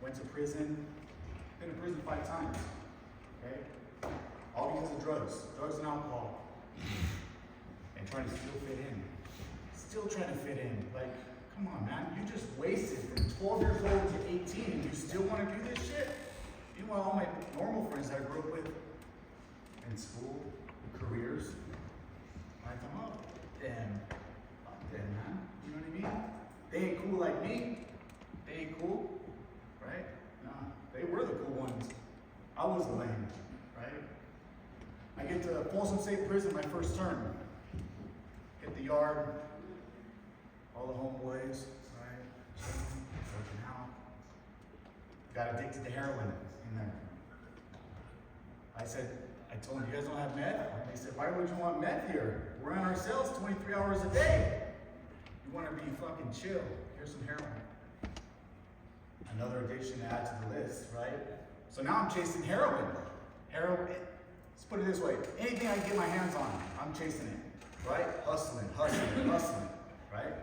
went to prison, been in prison 5 times, okay? All because of drugs and alcohol, and trying to still fit in. Still trying to fit in. Like, come on, man, you just wasted from 12 years old to 18 and you still want to do this shit? Meanwhile, all my normal friends that I grew up with in school, careers, I come up, damn, fuck them, man. You know what I mean? They ain't cool like me. They ain't cool, right? Nah, they were the cool ones. I was the lame, right? I get to Folsom State Prison my first term. Hit the yard, all the homeboys, right? Working out. Got addicted to heroin in there. I told them, you guys don't have meth? And they said, why would you want meth here? We're in our cells 23 hours a day. You want to be fucking chill. Here's some heroin. Another addiction to add to the list, right? So now I'm chasing heroin. Heroin, let's put it this way. Anything I can get my hands on, I'm chasing it, right? Hustling, right?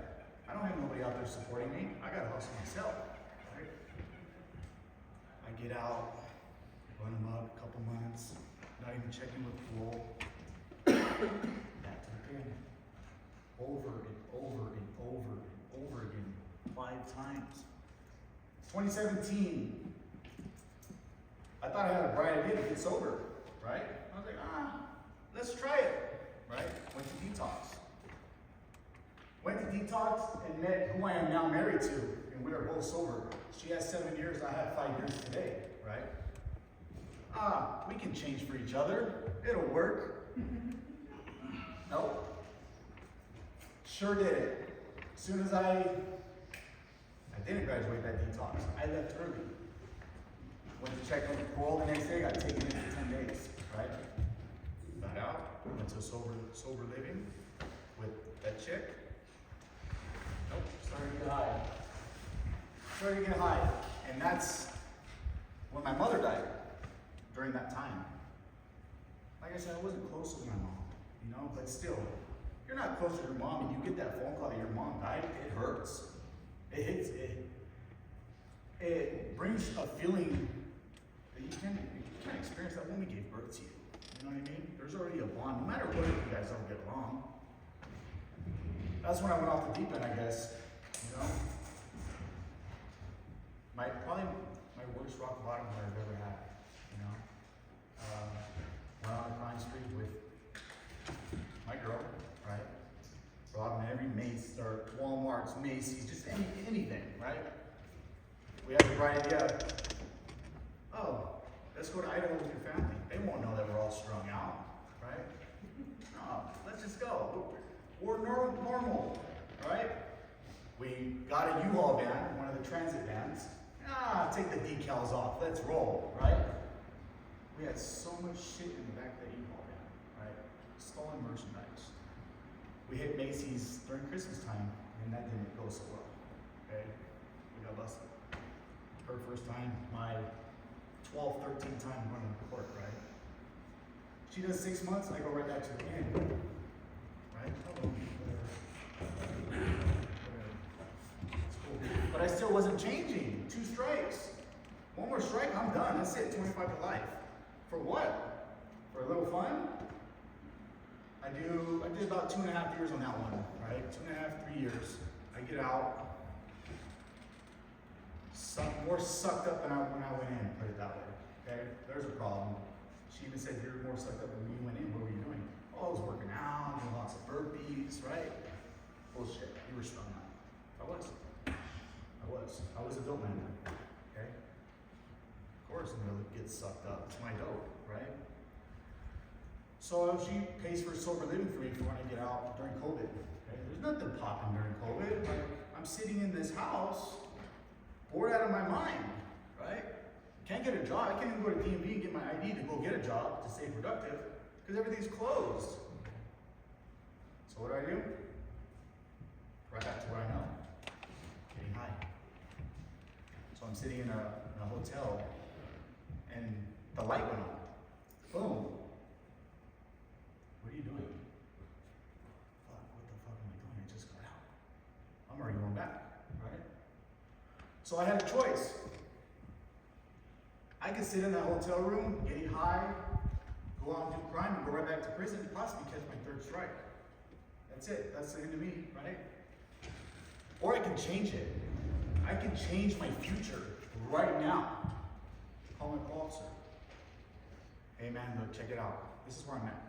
I don't have nobody out there supporting me. I gotta hustle myself, right? I get out, run them up a couple months, not even checking with parole. Back to the pen. Over and over and over and over again, 5 times. 2017, I thought I had a bright idea to get sober, right? I was like, let's try it, right? Went to detox. Went to detox and met who I am now married to, and we are both sober. She has 7 years, I have 5 years today, right? We can change for each other. It'll work. Nope. Sure did it. As soon as I didn't graduate that detox. I left early. Went to check on parole the next day, got taken in for 10 days, right? Got out, went to sober living with that chick. Nope, started to get high. And that's when my mother died during that time. Like I said, I wasn't close with my mom, you know, but still, you're not close to your mom and you get that phone call that your mom died, it hurts. It hits, it brings a feeling that you can't experience that when we gave birth to you. You know what I mean? There's already a bond, no matter what if you guys don't get along. That's when I went off the deep end, I guess. You know? Probably my worst rock bottom that I've ever had. You know? Went on a crime spree with my girl, right? Robbing every Macy's or Walmart's, Macy's, just anything, right? We had the bright idea. Oh, let's go to Idaho with your family. They won't know that we're all strung out, right? No, let's just go. We're normal, right? We got a U-Haul van, one of the transit vans. Take the decals off, let's roll, right? We had so much shit in the back of the U-Haul van, right? Stolen merchandise. We hit Macy's during Christmas time, and that didn't go so well, okay? We got busted. Her first time, my 12th, 13th time running to court, right? She does 6 months, and I go right back to the end, right? It's cool. But I still wasn't changing. 2 strikes. 1 more strike, I'm done. That's it, 25 to life. For what? For a little fun? I did about 2.5 years on that one, right? 2.5, 3 years. I get out. More sucked up than when I went in, put it that way, okay? There's a problem. She even said, you're more sucked up than when you went in. What were you doing? Oh, I was working out, doing lots of burpees, right? Bullshit, you were strung out. I was a dope man, okay? Of course I'm gonna get sucked up. It's my dope, right? So she pays for sober living for me when I get out during COVID. Okay? There's nothing popping during COVID. Like, I'm sitting in this house, bored out of my mind, right? Can't get a job. I can't even go to DMV and get my ID to go get a job to stay productive because everything's closed. So what do? Right back to where I know, getting high. So I'm sitting in a hotel and the light went on. Boom. What are you doing? Fuck, what the fuck am I doing? I just got out. I'm already going back, right? So I had a choice. I could sit in that hotel room, get high, go out and do crime, and go right back to prison, and possibly catch my third strike. That's it. That's the end of me, right? Or I can change it. I can change my future right now. Call my officer. Hey man, look, check it out. This is where I'm at.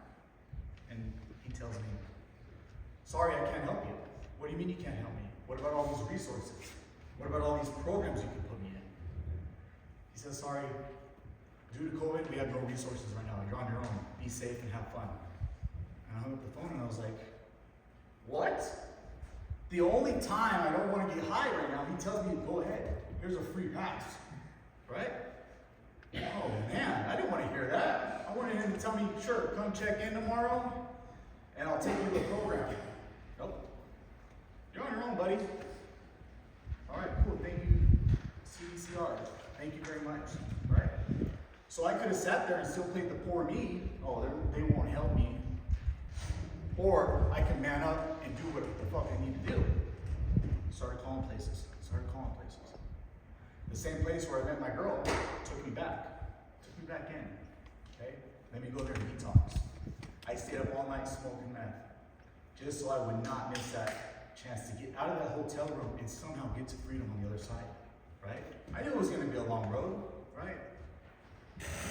And he tells me, sorry, I can't help you. What do you mean you can't help me? What about all these resources? What about all these programs you can put me in? He says, sorry, due to COVID, we have no resources right now. You're on your own. Be safe and have fun. And I hung up the phone and I was like, what? The only time I don't want to get high right now, he tells me to go ahead. Here's a free pass, right? Oh man, I didn't want to hear that. I wanted him to tell me, sure, come check in tomorrow and I'll take you to the program. Nope. You're on your own, buddy. All right, cool, thank you, CDCR. Thank you very much, right? So I could have sat there and still played the poor me. Oh, they won't help me. Or I can man up and do what the fuck I need to do. Started calling places. The same place where I met my girl took me back in. Okay? Let me go there and detox. I stayed up all night smoking meth, just so I would not miss that chance to get out of that hotel room and somehow get to freedom on the other side. Right? I knew it was gonna be a long road, right?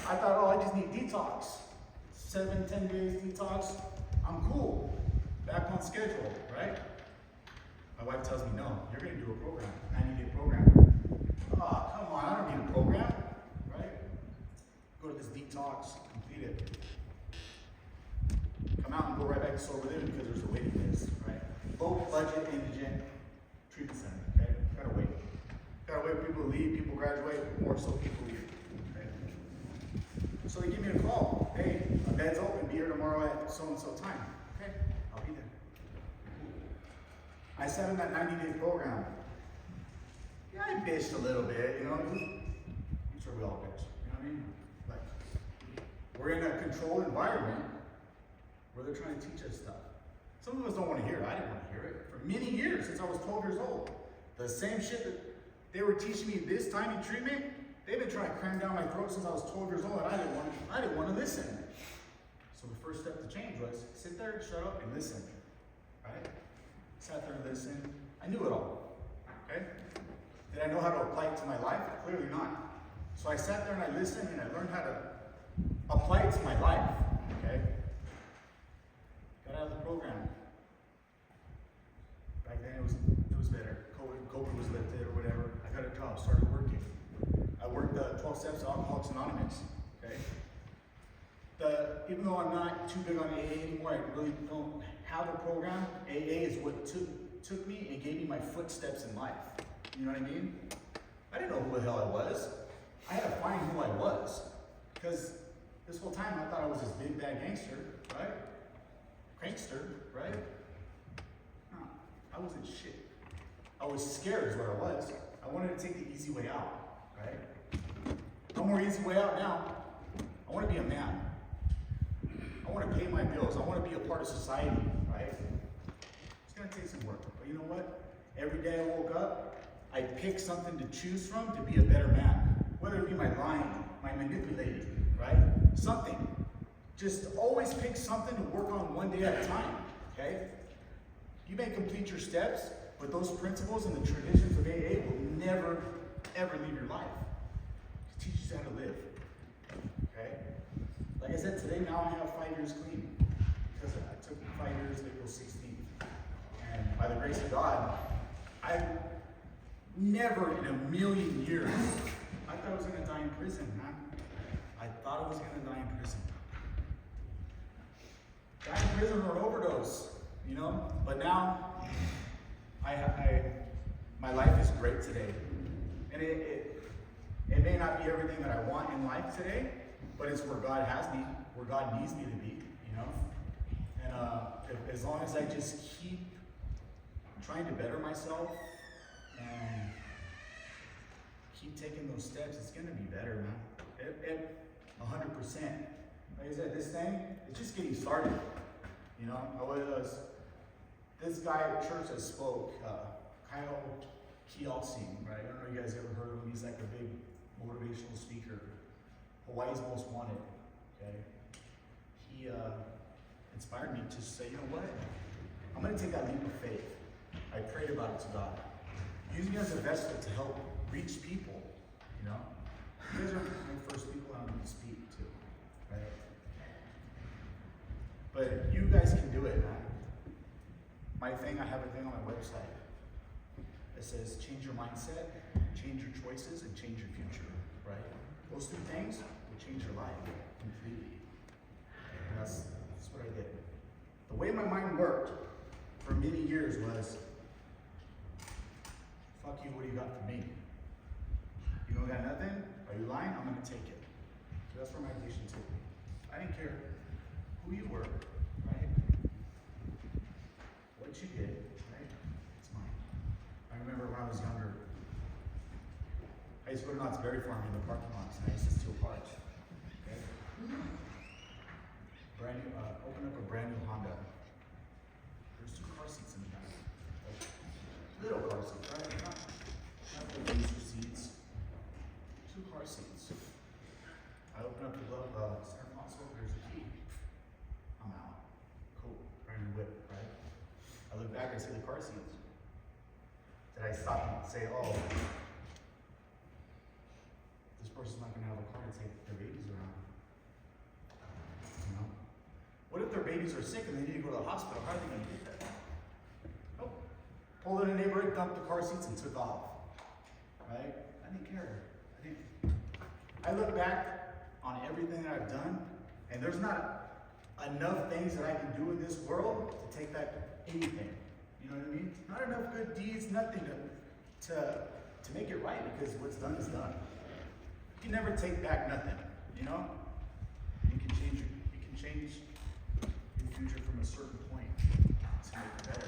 I thought, oh, I just need detox. 7-10 days detox, I'm cool. Back on schedule, right? My wife tells me, no, you're gonna do a program, 90-day program. Oh, come on, I don't need a program, right? Go to this detox, complete it. Come out and go right back to sober living because there's a waiting list, right? Low budget indigent treatment center, okay? Gotta wait for people to leave, people graduate, more so people leave, okay? So they give me a call. Hey, my bed's open, be here tomorrow at so-and-so time. Okay, I'll be there. I sat in that 90-day program. Yeah, I bitched a little bit, you know. I'm sure we all bitch, you know what I mean? Like, we're in a controlled environment where they're trying to teach us stuff. Some of us don't want to hear it. I didn't want to hear it. For many years, since I was 12 years old, the same shit that they were teaching me this time in treatment, they've been trying to cram down my throat since I was 12 years old, and I didn't want to listen. So the first step to change was sit there, shut up, and listen. Right? Sat there and listened. I knew it all. Okay? Did I know how to apply it to my life? Clearly not. So I sat there and I listened and I learned how to apply it to my life. Okay? Got out of the program. Back then it was better. COVID was lifted or whatever. I got a job, started working. I worked 12 steps to Alcoholics Anonymous. Okay? Even though I'm not too big on AA anymore, I really don't have a program. AA is what took me and gave me my footsteps in life. You know what I mean? I didn't know who the hell I was. I had to find who I was. Because this whole time I thought I was this big bad gangster, right? Prankster, right? No, I wasn't shit. I was scared is what I was. I wanted to take the easy way out, right? No more easy way out now. I want to be a man. I want to pay my bills. I want to be a part of society, right? It's going to take some work. But you know what? Every day I woke up, I picked something to choose from to be a better man. Whether it be my lying, my manipulating, right? Something. Just always pick something to work on one day at a time, okay? You may complete your steps, but those principles and the traditions of AA will never, ever leave your life. It teaches you how to live, okay? Like I said, today now I have 5 years clean because it took me 5 years, April 16th. And by the grace of God, I never in a million years, I thought I was gonna die in prison, man. I thought I was gonna die in prison. Die in prison or an overdose, you know? But now, my life is great today. And it may not be everything that I want in life today, but it's where God has me, where God needs me to be, you know? And as long as I just keep trying to better myself and keep taking those steps, it's gonna be better, man. 100%. Like I said, this thing, it's just getting started. You know, this guy at church that spoke, Kyle Kielsen, right? I don't know if you guys ever heard of him. He's like a big motivational speaker. Hawaii's Most Wanted, okay? He inspired me to say, you know what? I'm gonna take that leap of faith. I prayed about it to God. Use me as a vessel to help reach people, you know? You guys are my first people I'm gonna speak to, right? But you guys can do it, man. I have a thing on my website that says change your mindset, change your choices, and change your future, right? Those two things will change your life completely. And that's what I did. The way my mind worked for many years was, fuck you, what do you got for me? You don't got nothing? Are you lying? I'm gonna take it. So that's where my addiction took me. I didn't care who you were, right? What you did, right? It's mine. I remember when I was younger, I used to go to Knott's Berry Farm in the parking lots, and I used to steal parts. Okay? Open up a brand new Honda. There's 2 car seats in the back. Like, little car seats, right? Not the booster seats. 2 car seats. I open up the center console, there's a key. I'm out. Cool. Brand new whip, right? I look back, I see the car seats. Did I stop and say, oh, this person's not gonna have a car to take their babies around? You know? What if their babies are sick and they need to go to the hospital? How are they gonna get that? Nope. Pulled in a neighborhood, dumped the car seats, and took off. Right? I didn't care. I look back on everything that I've done, and there's not enough things that I can do in this world to take back anything. You know what I mean? Not enough good deeds, nothing to make it right, because what's done is done. You can never take back nothing, you know? You can change your future from a certain point to make it better.